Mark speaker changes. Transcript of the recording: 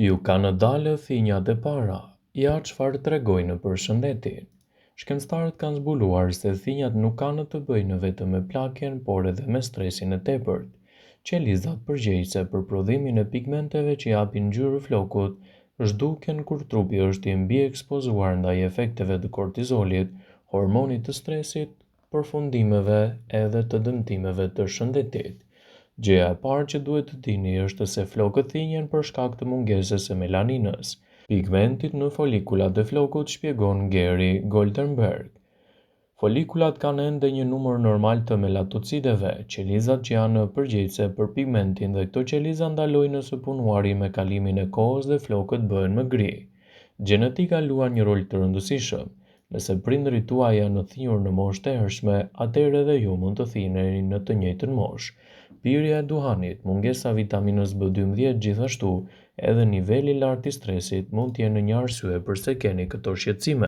Speaker 1: Ju kanë dalë thinjat e para, ja çfarë tregojnë për shëndetin. Shkencëtarët kanë zbuluar se thinjat nuk kanë të bëjnë vetëm me plakjen, por edhe me stresin e tepërt. Qelizat përgjegjëse për prodhimin e pigmenteve që japin ngjyrë flokut, zhduken kur trupi është i mbi ekspozuar ndaj efekteve të kortizolit, hormonit të stresit, përfundimeve edhe të dëmtimeve të shëndetit. Gjëja e parë që duhet të dini është se flokët thinjen për shkak të mungesës së melaninës, pigmentit në folikulat e flokut, shpjegon Gary Goldenberg. Folikulat kanë ende një numër normal të melatocideve, qelizat që janë përgjegjëse për pigmentin, dhe këto qeliza ndalojnë së punuari me kalimin e kohës dhe flokët bëhen më gri. Gjenetika luan një rol të rëndësishëm. Nëse prindërit tuaj janë thinjur në moshë të hershme, atëherë edhe ju mund të thinjeni në të njëjtën moshë. Pirja e duhanit, mungesa e vitaminës B12, gjithashtu edhe niveli i lartë i stresit mund të jenë një arsye pse keni këto shqetësime.